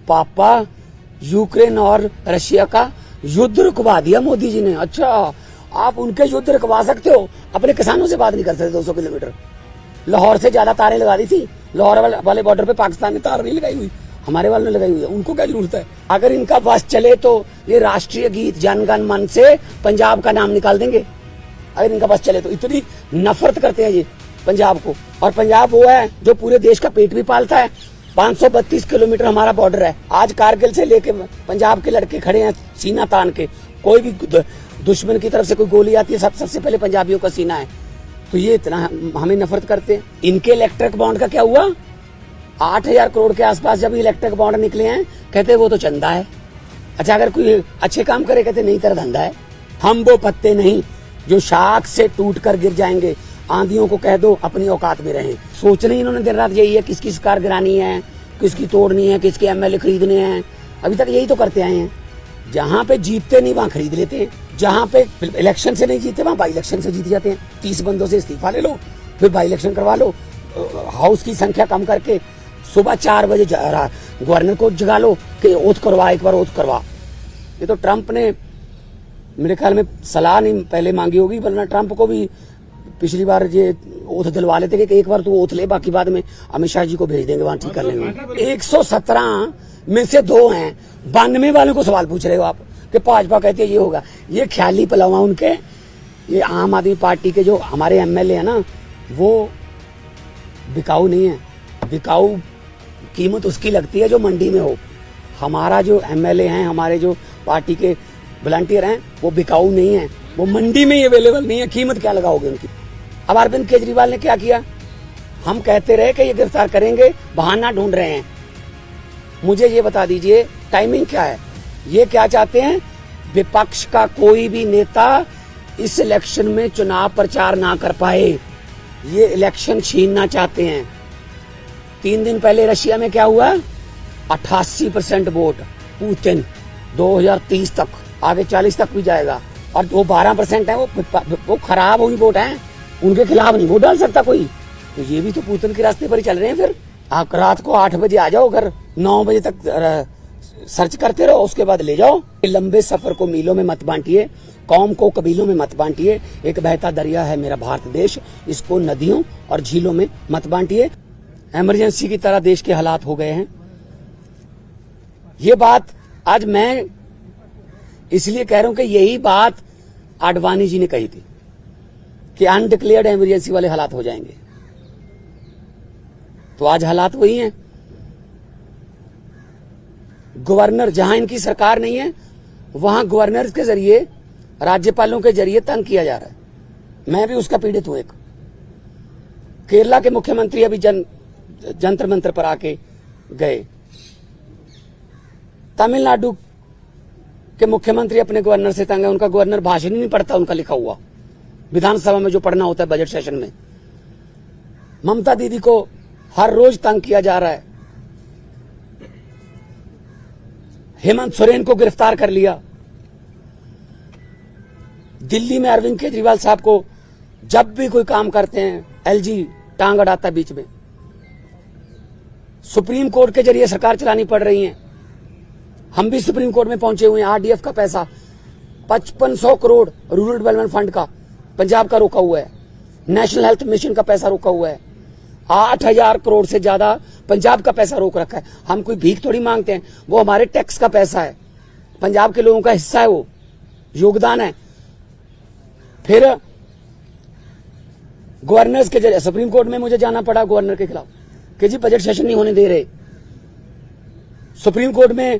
पापा यूक्रेन और रशिया का युद्ध रुकवा दिया मोदी जी ने। अच्छा, आप उनके युद्ध रुकवा सकते हो, अपने किसानों से बात नहीं कर सकते। 200 किलोमीटर लाहौर से ज्यादा तारें लगा दी थी। लाहौर वाले बॉर्डर पे पाकिस्तान ने तार नहीं लगाई हुई, हमारे वालों ने लगाई हुई है। उनको क्या जरूरत है? अगर इनका बस चले तो ये राष्ट्रीय गीत जन गण मन से पंजाब का नाम निकाल देंगे। अगर इनका बस चले तो इतनी नफरत करते हैं ये पंजाब को। और पंजाब वो है जो पूरे देश का पेट भी पालता है। 532 किलोमीटर हमारा बॉर्डर है। आज कारगिल से लेके पंजाब के लड़के खड़े हैं सीना तान के। कोई भी दुश्मन की तरफ से कोई गोली आती है सबसे पहले पंजाबियों का सीना है। तो ये इतना हमें नफरत करते हैं। इनके इलेक्ट्रिक बॉन्ड का क्या हुआ? 8,000 करोड़ के आसपास जब इलेक्ट्रिक बॉन्ड निकले हैं, कहते वो तो चंदा है। अच्छा, अगर कोई अच्छे काम करे कहते नहीं तेरा धंधा है। हम वो पत्ते नहीं जो शाख से टूट कर गिर जाएंगे। आंधियों को कह दो अपनी औकात में रहें। सोचना ही इन्होंने दिन रात यही है, किसकी सरकार गिरानी है, किसकी तोड़नी है, किसके एमएलए खरीदने हैं। अभी तक यही तो करते आए हैं। जहाँ पे जीतते नहीं वहाँ खरीद लेते हैं, जहाँ पे इलेक्शन से नहीं जीते वहाँ बाई इलेक्शन से जीत जाते हैं। 30 बंदों से इस्तीफा ले लो, फिर बाई इलेक्शन करवा लो। हाउस की संख्या कम करके सुबह 4 बजे गवर्नर को जगा लो कि ओथ करवा, एक बार ओथ करवा। ये तो ट्रंप ने मेरे ख्याल में सलाह नहीं पहले मांगी होगी, वरना ट्रंप को भी पिछली बार ये ओथ दिलवा लेते कि एक बार तू ओथ ले, बाकी बाद में अमित शाह जी को भेज देंगे, वहां ठीक कर लेंगे। 117 में से 2 हैं। 92 वालों को सवाल पूछ रहे हो आप कि भाजपा कहती है ये होगा। ये ख्याली पलावा उनके। ये आम आदमी पार्टी के जो हमारे एमएलए है ना, वो बिकाऊ नहीं है। बिकाऊ कीमत उसकी लगती है जो मंडी में हो। हमारा जो एमएलए हैं, हमारे जो पार्टी के वॉलंटियर हैं, वो बिकाऊ नहीं है, वो मंडी में ही अवेलेबल नहीं है। कीमत क्या लगाओगे उनकी? अब अरविंद केजरीवाल ने क्या किया? हम कहते रहे कि ये गिरफ्तार करेंगे, बहाना ढूंढ रहे हैं। मुझे ये बता दीजिए टाइमिंग क्या है? ये क्या चाहते हैं? विपक्ष का कोई भी नेता इस इलेक्शन में चुनाव प्रचार ना कर पाए, ये इलेक्शन छीनना चाहते हैं। 3 दिन पहले रशिया में क्या हुआ? 88% वोट पुतिन। 2030 तक, आगे 40 तक भी जाएगा। और वो 12% है, वो खराब हुई वोट है, उनके खिलाफ नहीं वोट डाल सकता कोई। तो ये भी तो पुतिन के रास्ते पर ही चल रहे हैं। फिर आप रात को 8 बजे आ जाओ घर, 9 बजे तक सर्च करते रहो, उसके बाद ले जाओ। लंबे सफर को मीलों में मत बांटिए, कौम को कबीलों में मत बांटिए। एक बहता दरिया है मेरा भारत देश, इसको नदियों और झीलों में मत बांटिए। इमरजेंसी की तरह देश के हालात हो गए हैं। ये बात आज मैं इसलिए कह रहा हूं कि यही बात आडवाणी जी ने कही थी कि अनडिक्लेयर्ड इमरजेंसी वाले हालात हो जाएंगे। तो आज हालात वही हैं। गवर्नर, जहां इनकी सरकार नहीं है वहां गवर्नर के जरिए, राज्यपालों के जरिए तंग किया जा रहा है। मैं भी उसका पीड़ित हूं। एक केरला के मुख्यमंत्री अभी जंतर मंतर पर आके गए। तमिलनाडु के मुख्यमंत्री अपने गवर्नर से तंग है। उनका गवर्नर भाषण ही नहीं पढ़ता, उनका लिखा हुआ विधानसभा में जो पढ़ना होता है बजट सेशन में। ममता दीदी को हर रोज तंग किया जा रहा है। हेमंत सोरेन को गिरफ्तार कर लिया। दिल्ली में अरविंद केजरीवाल साहब को जब भी कोई काम करते हैं एलजी टांग अड़ाता बीच में। सुप्रीम कोर्ट के जरिए सरकार चलानी पड़ रही है। हम भी सुप्रीम कोर्ट में पहुंचे हुए हैं। आरडीएफ का पैसा 5500 करोड़ रूरल डेवलपमेंट फंड का पंजाब का रोका हुआ है। नेशनल हेल्थ मिशन का पैसा रोका हुआ है। 8,000 करोड़ से ज्यादा पंजाब का पैसा रोक रखा है। हम कोई भीख थोड़ी मांगते हैं, वो हमारे टैक्स का पैसा है, पंजाब के लोगों का हिस्सा है, वो योगदान है। फिर गवर्नर्स के जरिए सुप्रीम कोर्ट में मुझे जाना पड़ा गवर्नर के खिलाफ कि जी बजट सेशन नहीं होने दे रहे। सुप्रीम कोर्ट में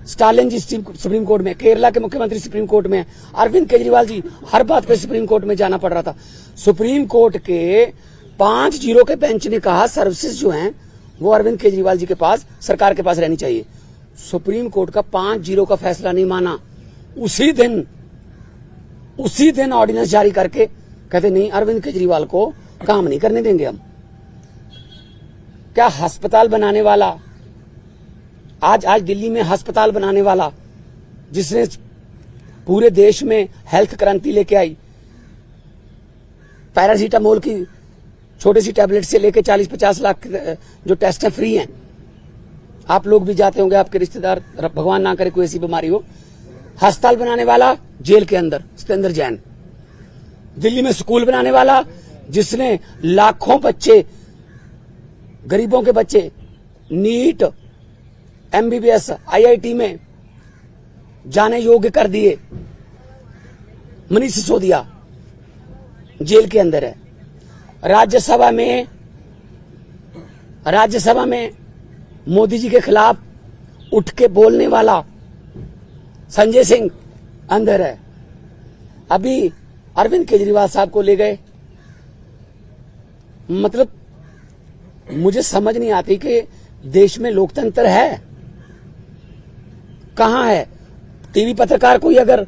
स्टालिन जी सुप्रीम कोर्ट में, केरला के मुख्यमंत्री सुप्रीम कोर्ट में, अरविंद केजरीवाल जी हर बात पे सुप्रीम कोर्ट में जाना पड़ रहा था। सुप्रीम कोर्ट के 5-0 के बेंच ने कहा सर्विसेज जो हैं वो अरविंद केजरीवाल जी के पास, सरकार के पास रहनी चाहिए। सुप्रीम कोर्ट का 5-0 का फैसला नहीं माना। उसी दिन ऑर्डिनेंस जारी करके कहते नहीं, अरविंद केजरीवाल को काम नहीं करने देंगे हम। क्या अस्पताल बनाने वाला, आज दिल्ली में अस्पताल बनाने वाला, जिसने पूरे देश में हेल्थ क्रांति लेके आई, पैरासीटामोल की छोटी सी टैबलेट से लेके 40-50 लाख जो टेस्ट हैं फ्री हैं, आप लोग भी जाते होंगे, आपके रिश्तेदार, भगवान ना करे कोई ऐसी बीमारी हो। अस्पताल बनाने वाला जेल के अंदर सत्येंद्र जैन। दिल्ली में स्कूल बनाने वाला जिसने लाखों बच्चे, गरीबों के बच्चे नीट, एमबीबीएस, आईआईटी में जाने योग्य कर दिए, मनीष सिसोदिया जेल के अंदर है। राज्यसभा में मोदी जी के खिलाफ उठ के बोलने वाला संजय सिंह अंदर है। अभी अरविंद केजरीवाल साहब को ले गए। मतलब मुझे समझ नहीं आती कि देश में लोकतंत्र है कहां है। टीवी पत्रकार कोई अगर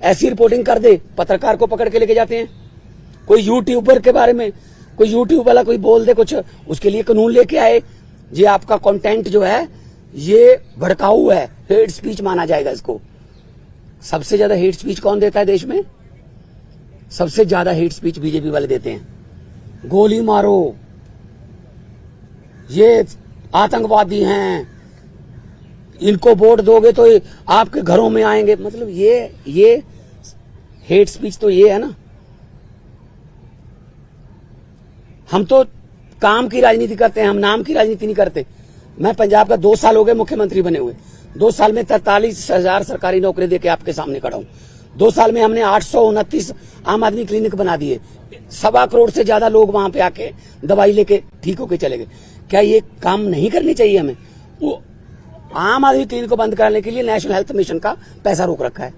ऐसी रिपोर्टिंग कर दे, पत्रकार को पकड़ के लेके जाते हैं। कोई यूट्यूबर के बारे में, कोई यूट्यूब वाला कोई बोल दे कुछ, उसके लिए कानून लेके आए, ये आपका कंटेंट जो है ये भड़काऊ है, हेट स्पीच माना जाएगा इसको। सबसे ज्यादा हेट स्पीच कौन देता है देश में? सबसे ज्यादा हेट स्पीच बीजेपी वाले देते हैं। गोली मारो, ये आतंकवादी हैं, इनको वोट दोगे तो आपके घरों में आएंगे। मतलब ये हेट स्पीच तो ये है ना। हम तो काम की राजनीति करते हैं, हम नाम की राजनीति नहीं करते। मैं पंजाब का 2 साल हो गए मुख्यमंत्री बने हुए। 2 साल में 43,000 सरकारी नौकरी देके आपके सामने खड़ा हूं। 2 साल में हमने 829 आम आदमी क्लिनिक बना दिए। 1.25 करोड़ से ज्यादा लोग वहां पे आके दवाई लेके ठीक होके चले गए। क्या ये काम नहीं करनी चाहिए हमें? वो आम आदमी क्लिनिक को बंद कराने के लिए नेशनल हेल्थ मिशन का पैसा रोक रखा है।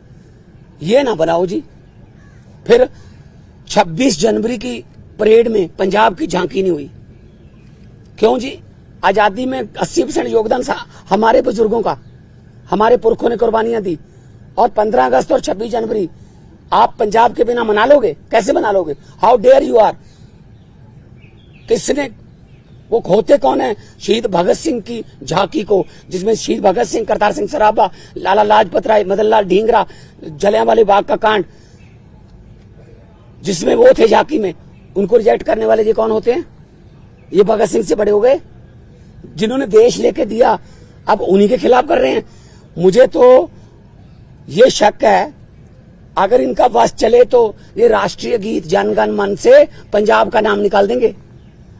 ये ना बनाओ जी। फिर 26 जनवरी की परेड में पंजाब की झांकी नहीं हुई। क्यों जी? आजादी में 80% योगदान हमारे बुजुर्गों का, हमारे पुरखों ने कुर्बानियां दी। और 15 अगस्त और 26 जनवरी आप पंजाब के बिना मना लोगे? कैसे मना लोगे? How dare you are. किसने, वो होते कौन है शहीद भगत सिंह की झांकी को, जिसमें शहीद भगत सिंह, करतार सिंह सराभा, लाला लाजपत राय, मदन लाल ढींगरा, जलियांवाले बाग का कांड, जिसमें वो थे झांकी में, उनको रिजेक्ट करने वाले ये कौन होते हैं? ये भगत सिंह से बड़े हो गए जिन्होंने देश लेके दिया, अब उन्हीं के खिलाफ कर रहे हैं। मुझे तो ये शक है अगर इनका बस चले तो ये राष्ट्रीय गीत जन गण मन से पंजाब का नाम निकाल देंगे।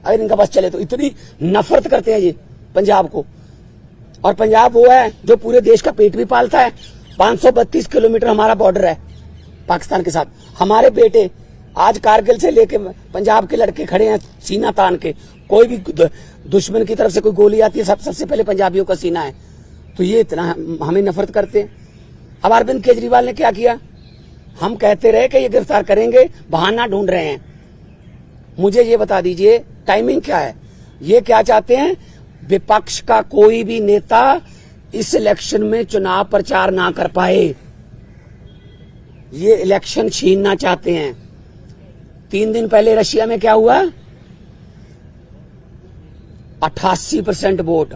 अगर इनका बस चले तो इतनी नफरत करते हैं ये पंजाब को। और पंजाब वो है जो पूरे देश का पेट भी पालता है। 532 किलोमीटर हमारा बॉर्डर है पाकिस्तान के साथ। हमारे बेटे आज कारगिल से लेके पंजाब के लड़के खड़े हैं सीना तान के। कोई भी दुश्मन की तरफ से कोई गोली आती है सबसे पहले पंजाबियों का सीना है। तो ये इतना हमें नफरत करते हैं। अब अरविंद केजरीवाल ने क्या किया? हम कहते रहे कि ये गिरफ्तार करेंगे, बहाना ढूंढ रहे हैं। मुझे ये बता दीजिए टाइमिंग क्या है? ये क्या चाहते हैं? विपक्ष का कोई भी नेता इस इलेक्शन में चुनाव प्रचार ना कर पाए। ये इलेक्शन छीनना चाहते हैं। 3 दिन पहले रशिया में क्या हुआ? 88% वोट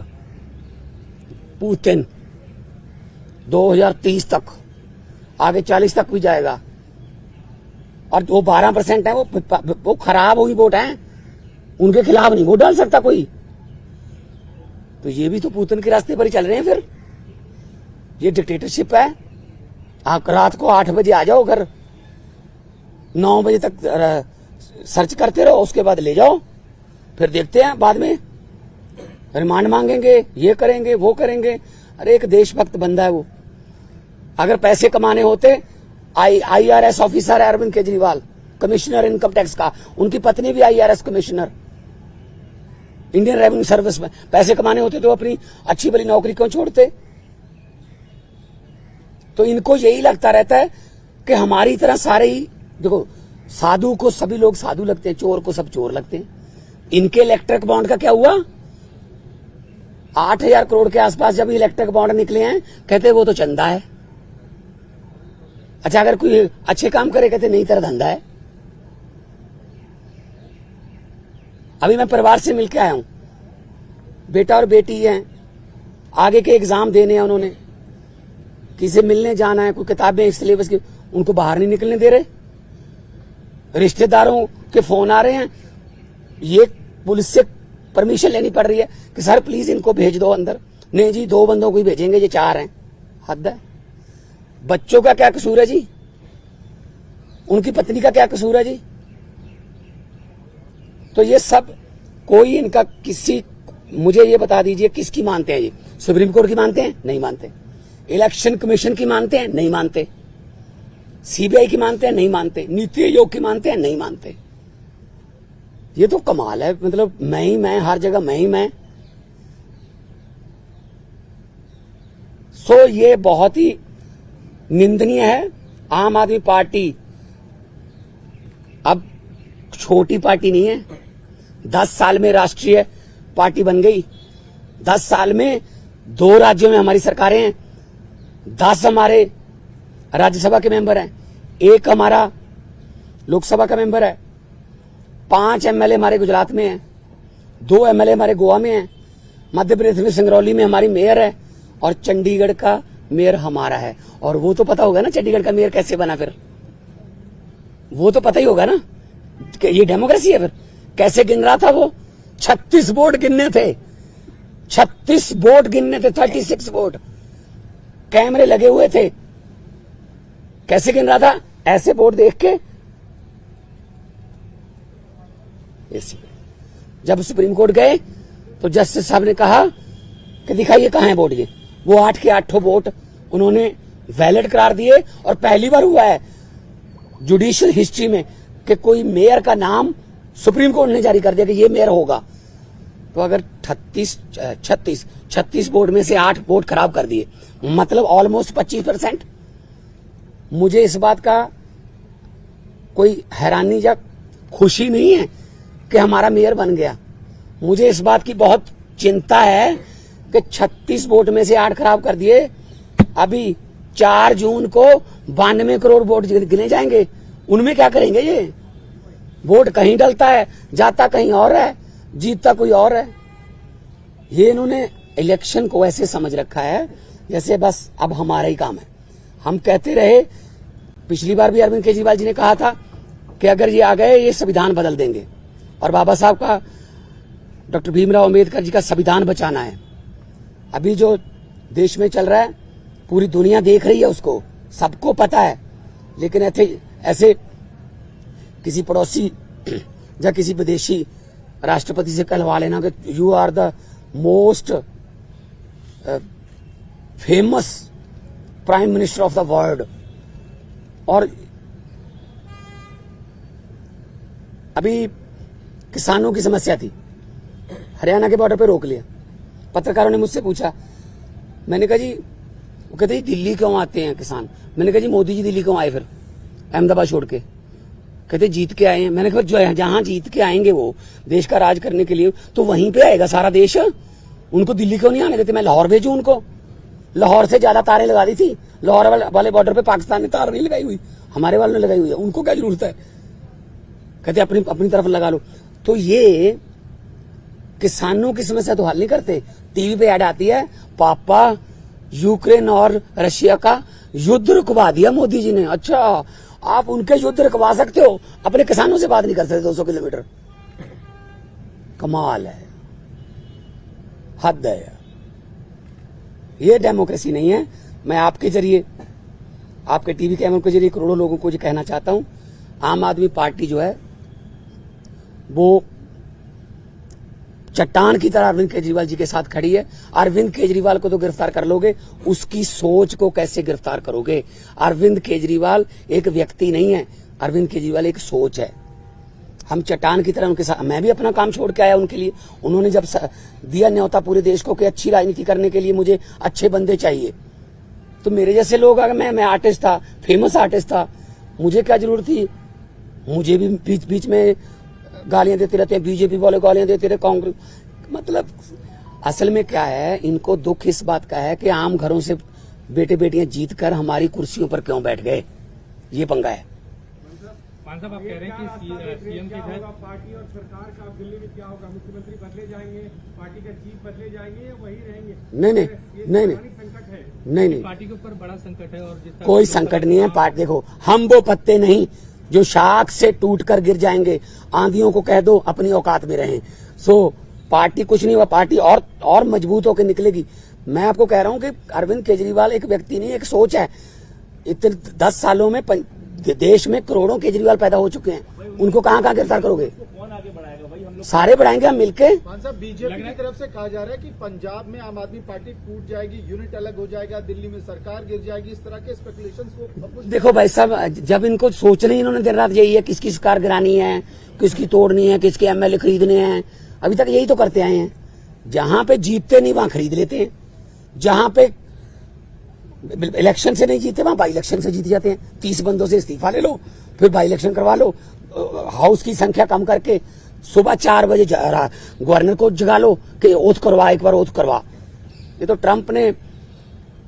पुतिन। 2030 तक, आगे 40 तक भी जाएगा। और वो 12% है, वो खराब हुई वोट है, उनके खिलाफ नहीं वोट डाल सकता कोई। तो ये भी तो पुतिन के रास्ते पर ही चल रहे हैं। फिर ये डिक्टेटरशिप है। आप रात को 8 बजे आ जाओ घर, 9 बजे तक सर्च करते रहो, उसके बाद ले जाओ, फिर देखते हैं बाद में रिमांड मांगेंगे, ये करेंगे वो करेंगे। अरे एक देशभक्त बंदा है वो। अगर पैसे कमाने होते, IRS ऑफिसर है Arvind Kejriwal, commissioner income tax का, उनकी पत्नी भी IRS commissioner, Indian Revenue Service में। पैसे कमाने होते तो अपनी अच्छी भली नौकरी क्यों छोड़ते? तो इनको यही लगता रहता है कि हमारी तरह सारे ही, देखो साधु को सभी लोग साधु लगते हैं, चोर को सब चोर लगते हैं। इनके इलेक्ट्रिक बॉन्ड का क्या हुआ? 8,000 करोड़ के आसपास जब इलेक्ट्रिक बॉन्ड निकले हैं, कहते वो तो चंदा है। अच्छा, अगर कोई अच्छे काम करे कहते नहीं तेरा धंधा है। अभी मैं परिवार से मिलकर आया हूं, बेटा और बेटी हैं, आगे के एग्जाम देने हैं उन्होंने, किसी मिलने जाना है, कोई किताबें सिलेबस की, उनको बाहर नहीं निकलने दे रहे। रिश्तेदारों के फोन आ रहे हैं, ये पुलिस से परमिशन लेनी पड़ रही है कि सर प्लीज इनको भेज दो अंदर, नहीं जी 2 बंदों को ही भेजेंगे, ये 4 हैं। हद है। बच्चों का क्या कसूर है जी? उनकी पत्नी का क्या कसूर है जी? तो ये सब कोई इनका किसी, मुझे ये बता दीजिए किसकी मानते हैं ये? सुप्रीम कोर्ट की मानते हैं? नहीं मानते। इलेक्शन कमीशन की मानते हैं? नहीं मानते। सीबीआई की मानते हैं? नहीं मानते। नीति आयोग की मानते हैं? नहीं मानते। ये तो कमाल है, मतलब मैं ही मैं, हर जगह मैं ही मैं। सो ये बहुत ही निंदनीय है। आम आदमी पार्टी अब छोटी पार्टी नहीं है। 10 साल में राष्ट्रीय पार्टी बन गई। 10 साल में 2 राज्यों में हमारी सरकारें हैं। 10 हमारे राज्यसभा के मेंबर हैं, 1 हमारा लोकसभा का मेंबर है, 5 एमएलए हमारे गुजरात में हैं, 2 एमएलए हमारे गोवा में हैं, मध्य प्रदेश में सिंगरौली में हमारी मेयर है और चंडीगढ़ का मेयर हमारा है। और वो तो पता होगा ना चंडीगढ़ का मेयर कैसे बना, फिर वो तो पता ही होगा ना कि ये डेमोक्रेसी है। फिर कैसे गिन रहा था वो? 36 वोट गिनने थे, 36 वोट गिनने थे, 36 वोट, कैमरे लगे हुए थे। कैसे गिन रहा था? ऐसे वोट देख के। जब सुप्रीम कोर्ट गए तो जस्टिस साहब ने कहा कि दिखाइए कहां है वोट। ये वो 8 के 8 वोट उन्होंने वैलिड करार दिए। और पहली बार हुआ है जुडिशियल हिस्ट्री में कि कोई मेयर का नाम सुप्रीम कोर्ट ने जारी कर दिया कि ये मेयर होगा। तो अगर 36 वोट में से 8 वोट खराब कर दिए, मतलब ऑलमोस्ट 25%। मुझे इस बात का कोई हैरानी या खुशी नहीं है कि हमारा मेयर बन गया। मुझे इस बात की बहुत चिंता है कि 36 वोट में से 8 खराब कर दिए। अभी 4 जून को 92 करोड़ वोट गिने जाएंगे। उनमें क्या करेंगे? ये वोट कहीं डलता है, जाता कहीं और है, जीतता कोई और है। ये इन्होंने इलेक्शन को ऐसे समझ रखा है जैसे बस अब हमारा ही काम है। हम कहते रहे, पिछली बार भी अरविंद केजरीवाल जी ने कहा था कि अगर ये आ गए ये संविधान बदल देंगे। और बाबा साहब का, डॉक्टर भीमराव अंबेडकर जी का संविधान बचाना है। अभी जो देश में चल रहा है पूरी दुनिया देख रही है, उसको सबको पता है। लेकिन ऐसे किसी पड़ोसी या किसी विदेशी राष्ट्रपति से कहलवा लेना कि you are the most famous prime minister of the world. और अभी किसानों की समस्या थी, हरियाणा के बॉर्डर पे रोक लिया। पत्रकारों ने मुझसे पूछा, मैंने कहा जी, वो कहते दिल्ली क्यों आते हैं किसान? मैंने कहा जी मोदी जी दिल्ली क्यों आए फिर अहमदाबाद छोड़ के? कहते जीत के आए हैं। मैंने कहा जो जहां जीत के आएंगे वो देश का राज करने के लिए, तो वहीं पे आएगा सारा देश। उनको दिल्ली क्यों नहीं आने देते? मैं लाहौर भेजूं उनको? लाहौर से ज्यादा तारें लगा दी थी। लाहौर वाले बॉर्डर पे पाकिस्तान ने तार नहीं लगाई हुई, हमारे वालों ने लगाई हुई है। उनको क्या जरूरत है? कहते अपनी तरफ लगा लो। तो ये किसानों की समस्या तो हल नहीं करते। टीवी पे ऐड आती है, पापा यूक्रेन और रशिया का युद्ध रुकवा दिया मोदी जी ने। अच्छा, आप उनके युद्ध रुकवा सकते हो, अपने किसानों से बात नहीं कर सकते 200 किलोमीटर? कमाल है, हद है। ये डेमोक्रेसी नहीं है। मैं आपके जरिए, आपके टीवी कैमरों के जरिए करोड़ों लोगों को ये कहना चाहता हूं, आम आदमी पार्टी जो है वो चट्टान की तरह अरविंद केजरीवाल जी के साथ खड़ी है। अरविंद केजरीवाल को तो गिरफ्तार कर लोगे, उसकी सोच को कैसे गिरफ्तार करोगे? अरविंद केजरीवाल एक व्यक्ति नहीं है, अरविंद केजरीवाल एक सोच है। हम चट्टान की तरह उनके साथ, मैं भी अपना काम छोड़ के आया उनके लिए। उन्होंने जब दिया न्योता पूरे देश को कि अच्छी राजनीति करने के लिए मुझे अच्छे बंदे चाहिए, तो मेरे जैसे लोग, अगर मैं आर्टिस्ट था, फेमस आर्टिस्ट था, मुझे क्या जरूरत थी? मुझे भी बीच बीच में गालियां देते रहते हैं, बीजेपी वाले गालियां देते रहे, कांग्रेस। मतलब असल में क्या है, इनको दुख इस बात का है कि आम घरों से बेटे बेटियां जीत कर हमारी कुर्सियों पर क्यों बैठ गए, ये पंगा है। मान साहब, आप कह रहे हैं कि सीएम के होगा पार्टी और सरकार का दिल्ली में क्या होगा? मुख्यमंत्री बदले जाएंगे, पार्टी का चीफ बदले जाएंगे या वही रहेंगे? नहीं, पार्टी के ऊपर बड़ा संकट है। और कोई संकट नहीं है। पार्टी देखो, हम वो पत्ते नहीं जो शाख से टूटकर गिर जाएंगे। आंधियों को कह दो अपनी औकात में रहें। सो पार्टी कुछ नहीं हुआ, पार्टी और मजबूत होकर निकलेगी। मैं आपको कह रहा हूं कि अरविंद केजरीवाल एक व्यक्ति नहीं, एक सोच है। इतने 10 सालों में देश में करोड़ों केजरीवाल पैदा हो चुके हैं, उनको कहां कहां गिरफ्तार करोगे? कौन आगे बढ़ाएगा भाई? हम लोग सारे बढ़ाएंगे हम मिलके। मान साहब, बीजेपी की तरफ से कहा जा रहा है कि पंजाब में आम आदमी पार्टी टूट जाएगी, यूनिट अलग हो जाएगा, दिल्ली में सरकार गिर जाएगी, इस तरह के स्पेकुलेशंस को। देखो भाई साहब, जब इनको सोचना ही इन्होंने दिन रात यही है, किसकी सरकार गिरानी है, किसकी तोड़नी है, किसके एमएलए खरीदने हैं, अभी तक यही तो करते आए हैं। जहां पे जीतते नहीं वहां खरीद लेते हैं, जहां पे इलेक्शन से नहीं जीते वहां बाई इलेक्शन से जीत जाते हैं। 30 बंदों से इस्तीफा ले लो, फिर बाई इलेक्शन करवा लो, हाउस की संख्या कम करके सुबह 4 बजे गवर्नर को जगा लो कि ओथ करवा, एक बार ओथ करवा। ये तो ट्रंप ने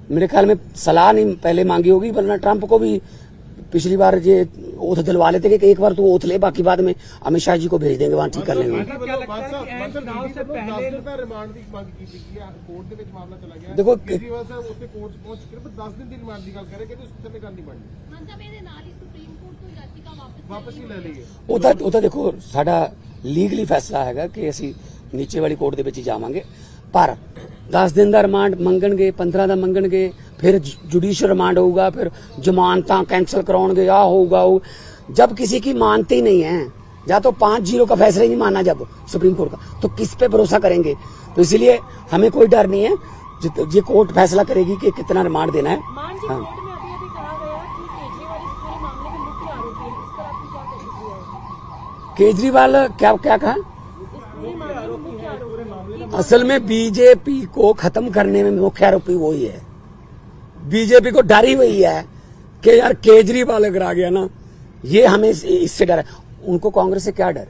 मेरे ख्याल में सलाह नहीं पहले मांगी होगी, वरना ट्रंप को भी पिछली बार ये ओथ दिलवा लेते कि एक बार तू ओथ ले, बाकी बाद में अमित शाह जी को भेज देंगे वहां ठीक कर लेंगे। क्या लगता है कि ऐन चुनाव से पहले रिमांड की मांग की थी कि कोर्ट ਦੇ ਵਿੱਚ ਮਾਮਲਾ ਚਲਾ ਗਿਆ। देखो केजरीवाल साहब उससे कोर्ट पहुंच चुके हैं, पर 10 दिन ਦੀ ਰਿਮਾਂਡ ਦੀ ਗੱਲ ਕਰ ਰਹੇ ਕਿ ਉਸ ਤੇ ਗੱਲ ਨਹੀਂ ਬਣਨੀ, ਸਾਹਿਬ ਇਹਦੇ ਨਾਲ ਹੀ ਸੁਪਰੀਮ ਕੋਰਟ ਤੋਂ ਯਾਚੀਕਾ ਵਾਪਸ ਹੀ ਲੈ ਲਈਏ। ਉਹ ਤਾਂ ਦੇਖੋ ਸਾਡਾ ਲੀਗਲੀ ਫੈਸਲਾ ਹੈਗਾ ਕਿ ਅਸੀਂ ਨੀਚੇ ਵਾਲੀ ਕੋਰਟ ਦੇ ਵਿੱਚ ਹੀ ਜਾਵਾਂਗੇ, ਪਰ 10 दिन ਦਾ ਰਿਮਾਂਡ ਮੰਗਣਗੇ, 15 ਦਾ ਮੰਗਣਗੇ, फिर जुडिशियल रिमांड होगा, फिर जमानतां कैंसिल कराउणगे, आ होगा। जब किसी की मानते ही नहीं है, या तो 5-0 का फैसला ही नहीं माना जब सुप्रीम कोर्ट का, तो किस पे भरोसा करेंगे? तो इसलिए हमें कोई डर नहीं है, ये कोर्ट फैसला करेगी कि कितना रिमांड देना है। मान जी, कोर्ट में अभी कहा गया कि केजरीवाल इस पूरे मामले में मुख्य आरोपी है, इस पर आपकी क्या प्रतिक्रिया है? केजरीवाल क्या कहा? इस पूरे मामले में मुख्य आरोपी है। असल में बीजेपी को खत्म करने में मुख्य आरोपी वही है। बीजेपी को डर ही वही है कि यार केजरीवाल अगर आ गया ना, ये हमें इससे डर है। उनको कांग्रेस से क्या डर?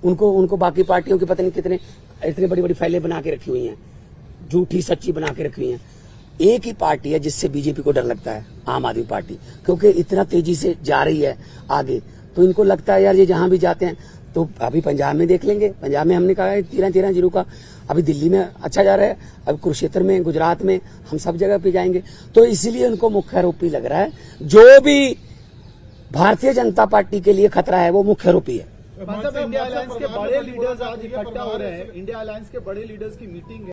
उनको बाकी पार्टियों की पता नहीं कितने इतनी बड़ी बड़ी फाइलें बना के रखी हुई हैं, झूठी सच्ची बना के रखी हुई हैं। एक ही पार्टी है जिससे बीजेपी को डर लगता है, आम आदमी पार्टी, क्योंकि इतना तेजी से जा रही है आगे। तो इनको लगता है यार ये जहां भी जाते हैं, तो अभी पंजाब में देख लेंगे, पंजाब में हमने कहा है 13-13 का, अभी दिल्ली में अच्छा जा रहा है, अब कुरुक्षेत्र में, गुजरात में, हम सब जगह पे जाएंगे। तो इसीलिए उनको मुख्य आरोपी लग रहा है। जो भी भारतीय जनता पार्टी के लिए खतरा है वो मुख्य आरोपी है। इंडिया अलायंस के बड़े लीडर्स आज इकट्ठा हो रहे हैं, इंडिया अलायंस के बड़े लीडर्स की मीटिंग है।